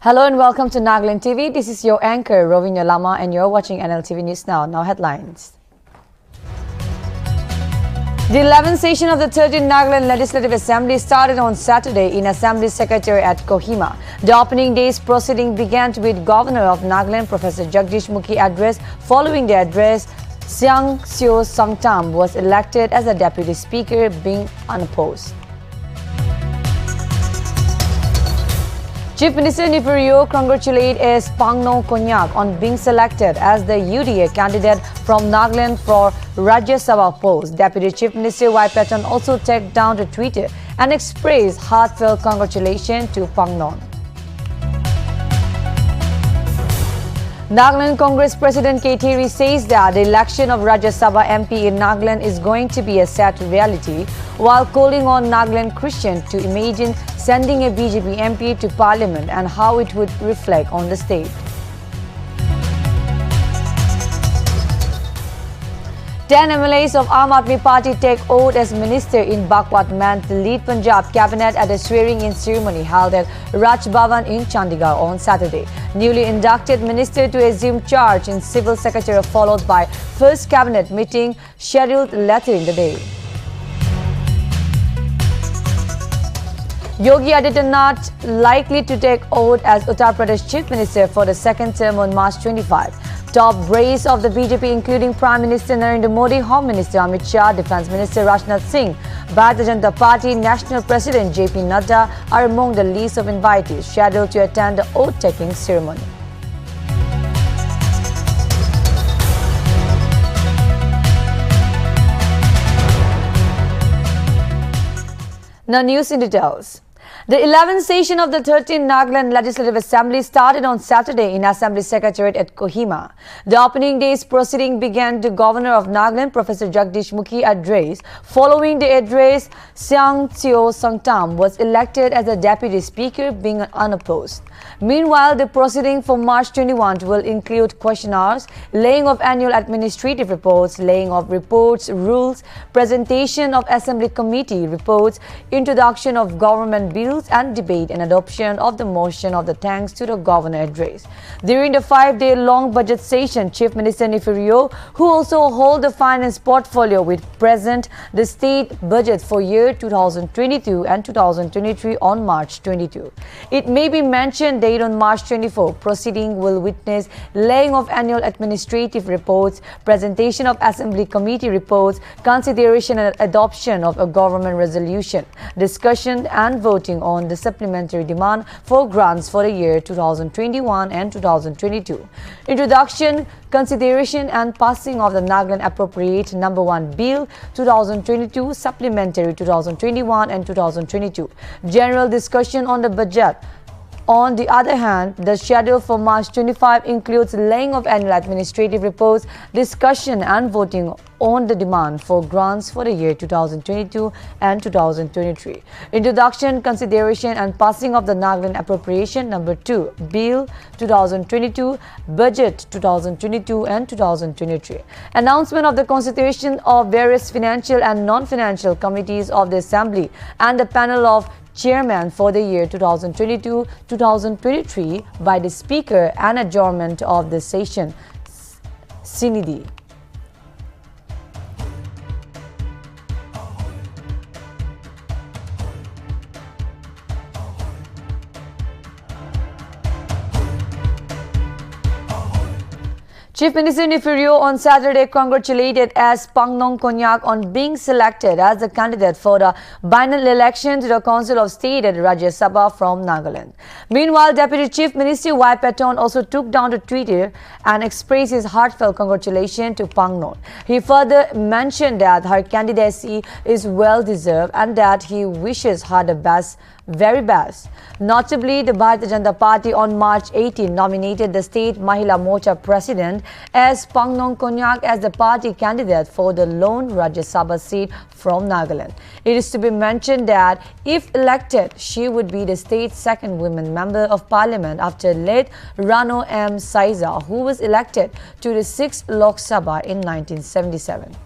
Hello and welcome to Nagaland TV. This is your anchor, Rajya Sabha, and you're watching Nltv News Now. Now headlines. The 11th session of the 13th Nagaland Legislative Assembly started on Saturday in Assembly Secretariat at Kohima. The opening day's proceeding began with Governor of Nagaland, Professor Jagdish Mukhi address. Following the address, Siang Seo Sangtam was elected as the Deputy Speaker, being unopposed. Chief Minister Nifurio congratulated S. Pangnong Konyak on being selected as the UDA candidate from Nagaland for Rajya Sabha post. Deputy Chief Minister Y. Patton also took down to Twitter and expressed heartfelt congratulations to Pangnong. Nagaland Congress President K. Thiri says that the election of Rajya Sabha MP in Nagaland is going to be a sad reality, while calling on Nagaland Christians to imagine sending a BJP MP to Parliament and how it would reflect on the state. 10 MLAs of Aam Aadmi Party take oath as minister in Bakwat Man to lead Punjab cabinet at a swearing-in ceremony held at Raj Bhavan in Chandigarh on Saturday. Newly inducted minister to assume charge in civil secretary followed by first cabinet meeting scheduled later in the day. Yogi Adityanath likely to take oath as Uttar Pradesh Chief Minister for the second term on March 25. Top brace of the BJP including Prime Minister Narendra Modi, Home Minister Amit Shah, Defence Minister Rajnath Singh, Bharatiya Janata Party National President JP Nadda are among the list of invitees scheduled to attend the oath-taking ceremony. Now news in details. The 11th session of the 13th Nagaland Legislative Assembly started on Saturday in Assembly Secretariat at Kohima. The opening day's proceeding began the Governor of Nagaland, Professor Jagdish Mukhi address. Following the address, Siang Seo Sangtam was elected as the Deputy Speaker, being unopposed. Meanwhile, the proceeding for March 21 will include question hours, laying of annual administrative reports, laying of reports, rules, presentation of Assembly Committee reports, introduction of government bills, and debate and adoption of the motion of the thanks to the Governor address. During the 5-day-long budget session, Chief Minister Nifurio, who also holds the finance portfolio, will present the state budget for year 2022 and 2023 on March 22. It may be mentioned that on March 24, proceeding will witness laying of annual administrative reports, presentation of Assembly Committee reports, consideration and adoption of a government resolution, discussion and voting on the supplementary demand for grants for the year 2021 and 2022. Introduction, consideration and passing of the Nagaland Appropriate No. 1 Bill 2022, Supplementary 2021 and 2022. General discussion on the budget. On the other hand, the schedule for March 25 includes laying of annual administrative reports, discussion and voting on the demand for grants for the year 2022 and 2023. Introduction, consideration and passing of the Nagaland Appropriation No. 2 Bill 2022, Budget 2022 and 2023. Announcement of the constitution of various financial and non-financial committees of the Assembly and the panel of Chairman for the year 2022-2023 by the Speaker and adjournment of the session. Sinidhi. Chief Minister Nifurio on Saturday congratulated S. Pangnong Konyak on being selected as the candidate for the biennial election to the Council of State at Rajya Sabha from Nagaland. Meanwhile, Deputy Chief Minister Y. Patton also took down to Twitter and expressed his heartfelt congratulations to Pangnong. He further mentioned that her candidacy is well deserved and that he wishes her the very best. Notably, the Bharatiya Janata Party on March 18 nominated the State Mahila Morcha President S. Pangnong Konyak as the party candidate for the lone Rajya Sabha seat from Nagaland. It is to be mentioned that if elected, she would be the state's second women member of parliament after late Rano M. Saiza, who was elected to the 6th Lok Sabha in 1977.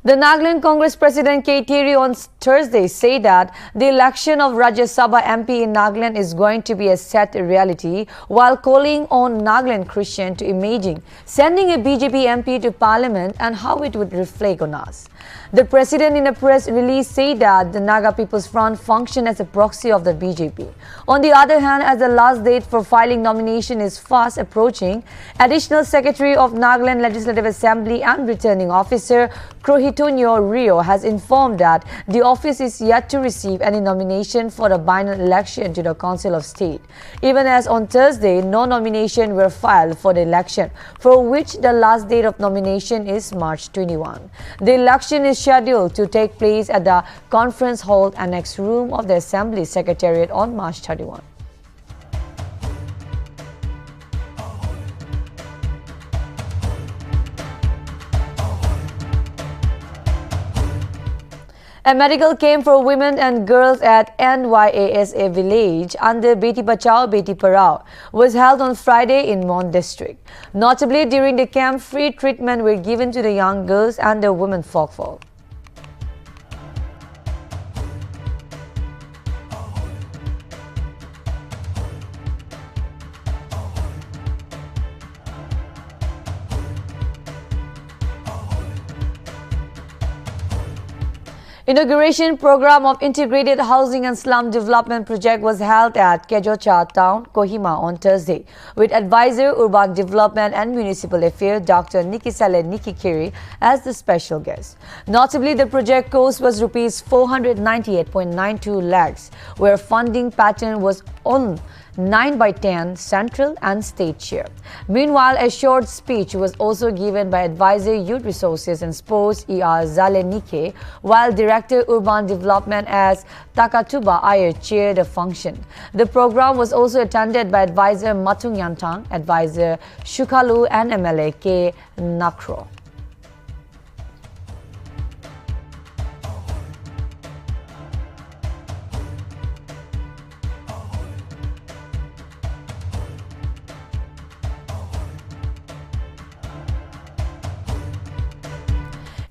The Nagaland Congress President K. Terry on Thursday said that the election of Rajya Sabha MP in Nagaland is going to be a set reality, while calling on Nagaland Christian to imagine sending a BJP MP to Parliament and how it would reflect on us. The President in a press release said that the Naga People's Front functioned as a proxy of the BJP. On the other hand, as the last date for filing nomination is fast approaching, Additional Secretary of Nagaland Legislative Assembly and Returning Officer Crohitonio Rio has informed that the office is yet to receive any nomination for the final election to the Council of State. Even as on Thursday, no nomination were filed for the election, for which the last date of nomination is March 21. The election is scheduled to take place at the Conference Hall Annex Room of the Assembly Secretariat on March 31. A medical camp for women and girls at NYASA village under Beti Bachao Beti Parao was held on Friday in Mon district. Notably, during the camp, free treatment were given to the young girls and the women folkful. Inauguration program of Integrated Housing and Slum Development Project was held at Kejocha Town, Kohima on Thursday, with Advisor Urban Development and Municipal Affairs Dr. Nikisale Nikikiri as the special guest. Notably, the project cost was Rs 498.92 lakhs, where funding pattern was on 9/10 central and state share. Meanwhile, a short speech was also given by Advisor Youth Resources and Sports E.R. Zalenike, while Director Urban Development as Takatuba Ayer chaired the function. The program was also attended by Advisor Matung Yantang, Advisor Shukalu and MLA K. Nakro.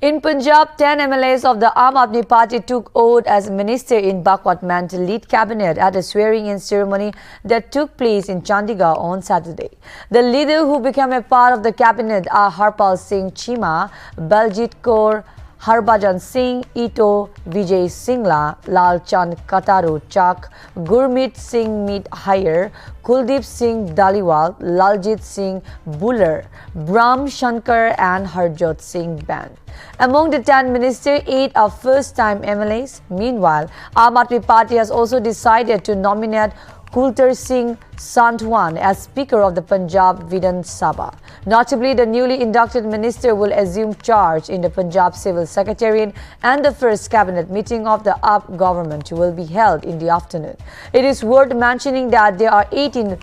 In Punjab, 10 MLAs of the Aam Aadmi Party took oath as minister in Bakwat Man to lead cabinet at a swearing-in ceremony that took place in Chandigarh on Saturday. The leader who became a part of the cabinet are Harpal Singh Chima, Baljit Kaur, Harbhajan Singh, Ito, Vijay Singla, Lal Chand Kataru Chak, Gurmeet Singh Meet Hire, Kuldeep Singh Daliwal, Laljit Singh Buller, Brahm Shankar and Harjot Singh Ban. Among the 10 ministers, 8 are first-time MLAs. Meanwhile, Aam Aadmi Party has also decided to nominate Kultar Singh Santwan as Speaker of the Punjab Vidhan Sabha. Notably, the newly inducted minister will assume charge in the Punjab Civil Secretariat, and the first cabinet meeting of the UP government will be held in the afternoon. It is worth mentioning that there are 18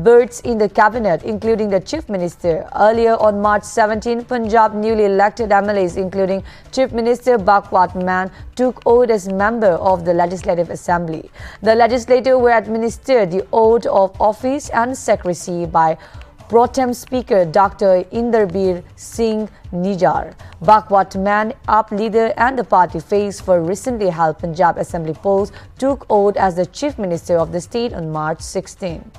berths in the cabinet, including the Chief Minister. Earlier on March 17, Punjab newly elected MLAs, including Chief Minister Bakwat Man, took oath as member of the Legislative Assembly. The legislators were administered the oath of office and secrecy by Pro Tem Speaker Dr. Inderbir Singh Nijar. Bakwat Man, UP leader and the party face for recently held Punjab Assembly polls, took oath as the Chief Minister of the state on March 16.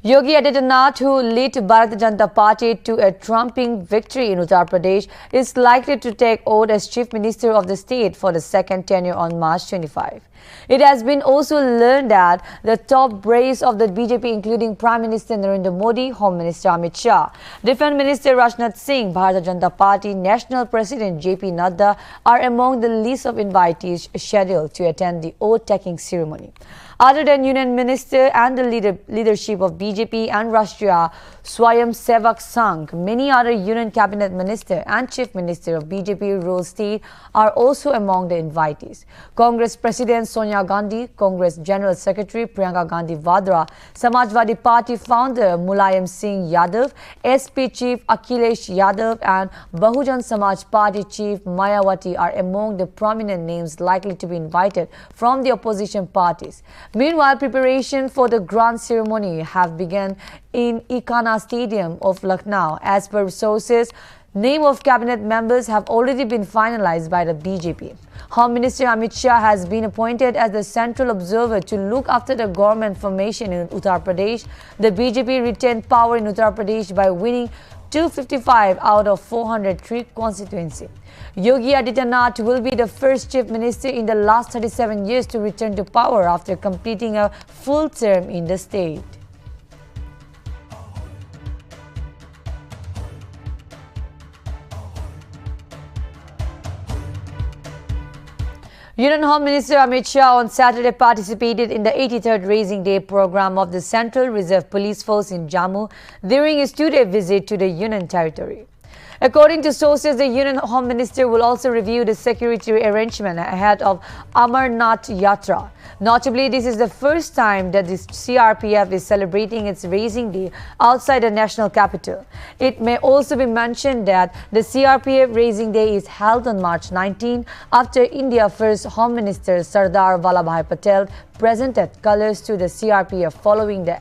Yogi Adityanath, who led Bharatiya Janata Party to a trumping victory in Uttar Pradesh, is likely to take oath as Chief Minister of the state for the second tenure on March 25. It has been also learned that the top brass of the BJP, including Prime Minister Narendra Modi, Home Minister Amit Shah, Defence Minister Rajnath Singh, Bharatiya Janata Party National President JP Nadda, are among the list of invitees scheduled to attend the oath-taking ceremony. Other than Union Minister and the leadership of BJP and Rashtriya Swayam Sevak Sangh, many other Union Cabinet Minister and Chief Minister of BJP ruled state are also among the invitees. Congress President Sonia Gandhi, Congress General Secretary Priyanka Gandhi Vadra, Samajwadi Party founder Mulayam Singh Yadav, SP Chief Akhilesh Yadav and Bahujan Samaj Party Chief Mayawati are among the prominent names likely to be invited from the opposition parties. Meanwhile, preparation for the grand ceremony have begun in Ikana Stadium of Lucknow. As per sources, name of cabinet members have already been finalized by the BJP. Home Minister Amit Shah has been appointed as the central observer to look after the government formation in Uttar Pradesh. The BJP retained power in Uttar Pradesh by winning 255 out of 403 constituency. Yogi Adityanath will be the first chief minister in the last 37 years to return to power after completing a full term in the state. Union Home Minister Amit Shah on Saturday participated in the 83rd Raising Day program of the Central Reserve Police Force in Jammu during his two-day visit to the Union territory. According to sources, the Union Home Minister will also review the security arrangement ahead of Amarnath Yatra. Notably, this is the first time that the CRPF is celebrating its Raising Day outside the national capital. It may also be mentioned that the CRPF Raising Day is held on March 19 after India's first Home Minister Sardar Vallabhbhai Patel presented colours to the CRPF following the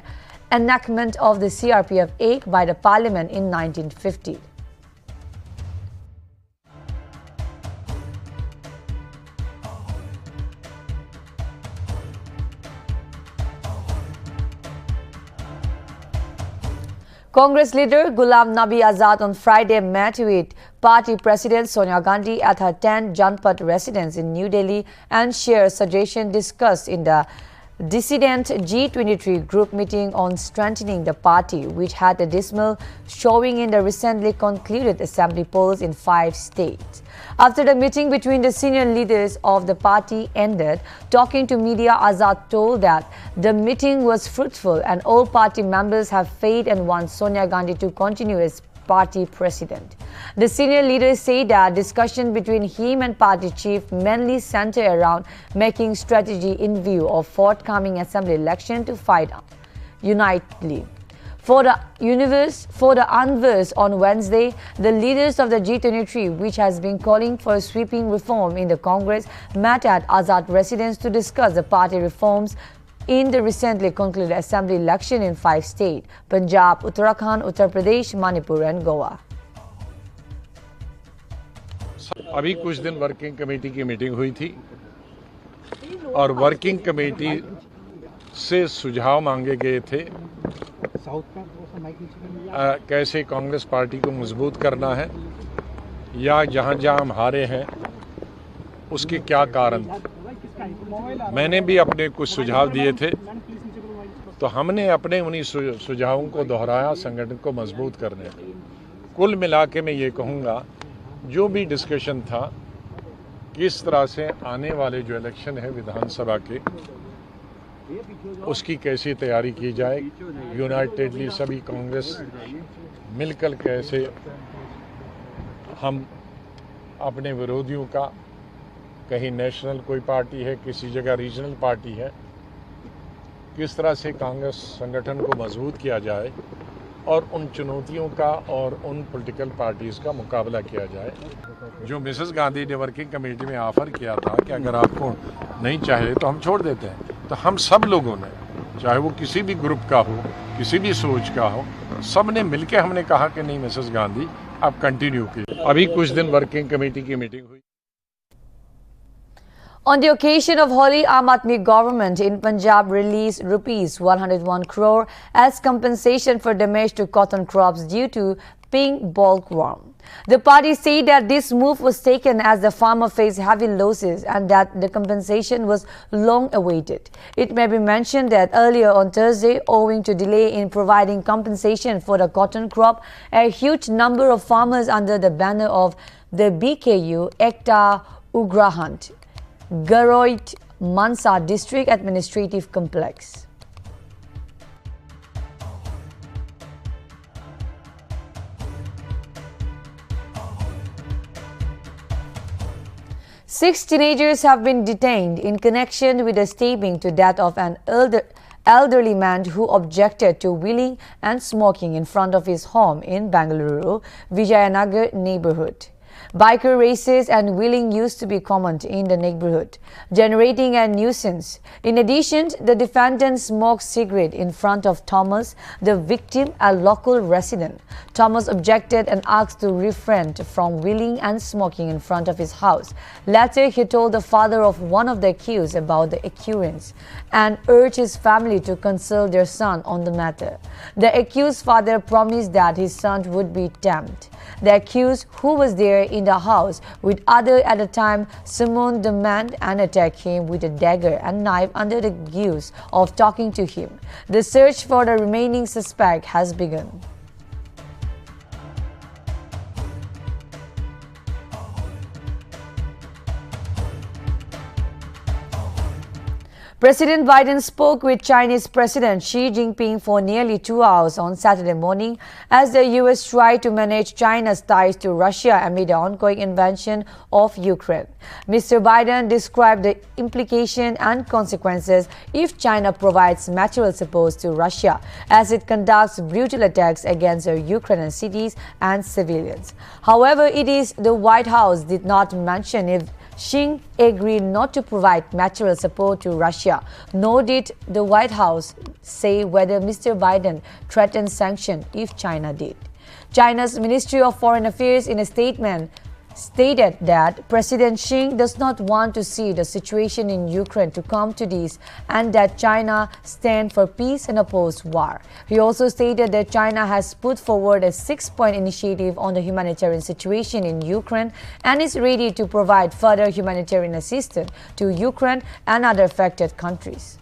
enactment of the CRPF Act by the Parliament in 1950. Congress leader Ghulam Nabi Azad on Friday met with party president Sonia Gandhi at her 10 Janpat residence in New Delhi and shared suggestions discussed in the dissident G23 group meeting on strengthening the party, which had a dismal showing in the recently concluded assembly polls in 5 states. After the meeting between the senior leaders of the party ended, talking to media, Azad told that the meeting was fruitful and all party members have faith and want Sonia Gandhi to continue as party president. The senior leaders say that discussion between him and party chief mainly centered around making strategy in view of forthcoming assembly election to fight unitedly. For the unverse on Wednesday, the leaders of the G23, which has been calling for a sweeping reform in the Congress, met at Azad residence to discuss the party reforms in the recently concluded assembly election in 5 states: Punjab, Uttarakhand, Uttar Pradesh, Manipur and Goa. अभी कुछ दिन working committee की meeting हुई थी और working committee से सुझाव मांगे गए थे कैसे कांग्रेस पार्टी को मजबूत करना है या जहां जहां हम हारे हैं उसके क्या कारण। मैंने भी अपने कुछ सुझाव दिए थे, तो हमने अपने उन्हीं सुझावों को दोहराया संगठन को मजबूत करने। कुल मिला के मैं ये कहूँगा, जो भी डिस्कशन था किस तरह से आने वाले जो इलेक्शन है विधानसभा के, उसकी कैसी तैयारी की जाए, यूनाइटेडली सभी कांग्रेस मिलकर कैसे हम अपने विरोधियों का, कहीं नेशनल कोई पार्टी है, किसी जगह रीजनल पार्टी है, किस तरह से कांग्रेस संगठन को मजबूत किया जाए और उन चुनौतियों का और उन पॉलिटिकल पार्टीज़ का मुकाबला किया जाए। जो मिसेस गांधी ने वर्किंग कमेटी में ऑफ़र किया था कि अगर आपको नहीं चाहिए तो हम छोड़ देते हैं, तो हम सब लोगों ने, चाहे वो किसी भी ग्रुप का हो, किसी भी सोच का हो, सब ने मिलकर हमने कहा कि नहीं मिसेस गांधी आप कंटिन्यू कीजिए। अभी कुछ दिन वर्किंग कमेटी की मीटिंग हुई। On the occasion of Holi, Aam Aadmi government in Punjab released rupees 101 crore as compensation for damage to cotton crops due to pink bollworm. The party said that this move was taken as the farmer faced heavy losses and that the compensation was long awaited. It may be mentioned that earlier on Thursday, owing to delay in providing compensation for the cotton crop, a huge number of farmers under the banner of the BKU, Ekta Ugrahant, Garoit Mansa District Administrative Complex. Six teenagers have been detained in connection with the stabbing to death of an elderly man who objected to wheeling and smoking in front of his home in Bangalore, Vijayanagar neighborhood. Biker races and wheeling used to be common in the neighborhood, generating a nuisance. In addition, the defendant smoked cigarette in front of Thomas, the victim, a local resident. Thomas objected and asked to refrain from wheeling and smoking in front of his house. Later, he told the father of one of the accused about the occurrence and urged his family to consult their son on the matter. The accused father promised that his son would be tamed. The accused, who was there in the house with others at the time, summoned the man and attacked him with a dagger and knife under the guise of talking to him. The search for the remaining suspect has begun. President Biden spoke with Chinese President Xi Jinping for nearly 2 hours on Saturday morning as the U.S. tried to manage China's ties to Russia amid the ongoing invasion of Ukraine. Mr. Biden described the implications and consequences if China provides material support to Russia as it conducts brutal attacks against Ukrainian cities and civilians. However, the White House did not mention if Xi agreed not to provide material support to Russia, nor did the White House say whether Mr. Biden threatened sanctions if China did. China's Ministry of Foreign Affairs in a statement stated that President Xi does not want to see the situation in Ukraine to come to this and that China stands for peace and opposes war. He also stated that China has put forward a 6-point initiative on the humanitarian situation in Ukraine and is ready to provide further humanitarian assistance to Ukraine and other affected countries.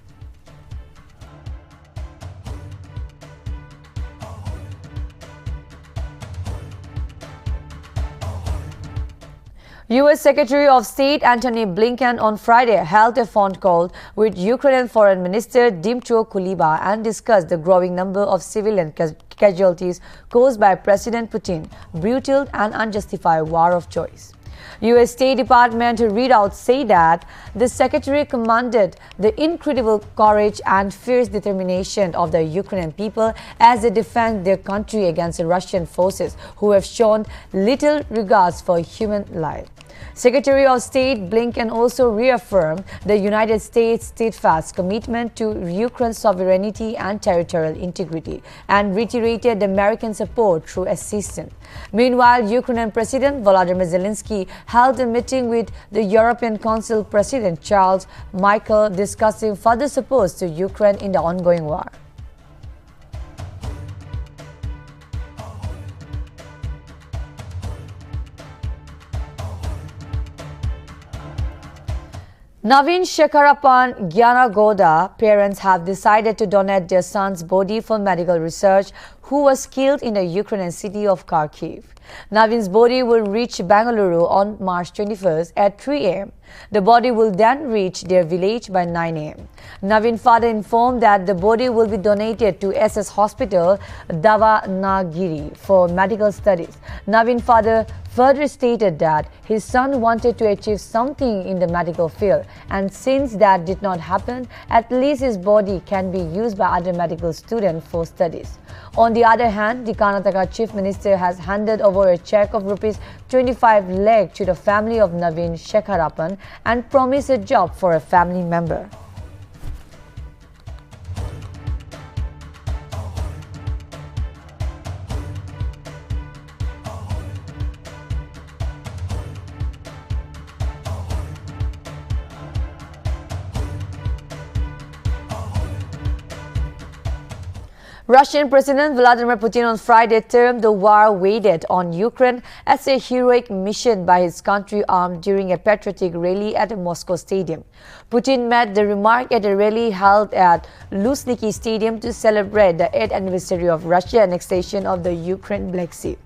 U.S. Secretary of State Antony Blinken on Friday held a phone call with Ukrainian Foreign Minister Dmytro Kuleba and discussed the growing number of civilian casualties caused by President Putin's brutal and unjustified war of choice. U.S. State Department readouts say that the Secretary commended the incredible courage and fierce determination of the Ukrainian people as they defend their country against the Russian forces who have shown little regard for human life. Secretary of State Blinken also reaffirmed the United States' steadfast commitment to Ukraine's sovereignty and territorial integrity and reiterated the American support through assistance. Meanwhile, Ukrainian President Volodymyr Zelensky held a meeting with the European Council President Charles Michel discussing further support to Ukraine in the ongoing war. Naveen Shekharapan Gyanagoda parents have decided to donate their son's body for medical research, who was killed in the Ukrainian city of Kharkiv. Naveen's body will reach Bangalore on March 21st at 3 a.m. The body will then reach their village by 9 a.m. Naveen's father informed that the body will be donated to SS Hospital, Davanagiri, for medical studies. Naveen's father further stated that his son wanted to achieve something in the medical field, and since that did not happen, at least his body can be used by other medical students for studies. On the other hand, the Karnataka Chief Minister has handed over a check of rupees 25 lakh to the family of Naveen Shekharapan and promised a job for a family member. Russian President Vladimir Putin on Friday termed the war waged on Ukraine as a heroic mission by his country armed during a patriotic rally at a Moscow stadium. Putin made the remark at a rally held at Luzhniki Stadium to celebrate the 8th anniversary of Russia's annexation of the Ukraine Black Sea.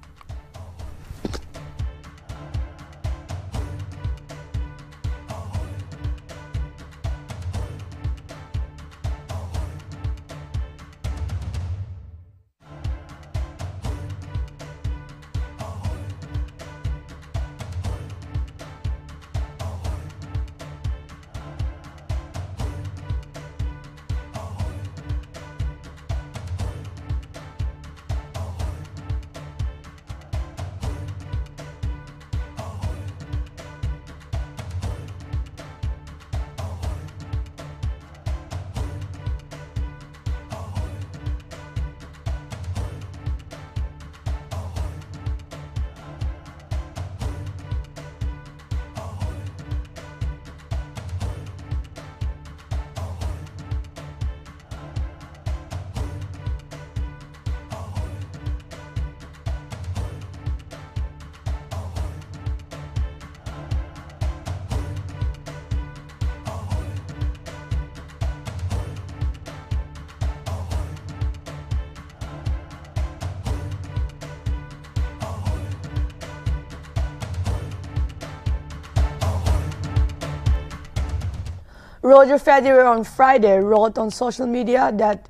Roger Federer on Friday wrote on social media that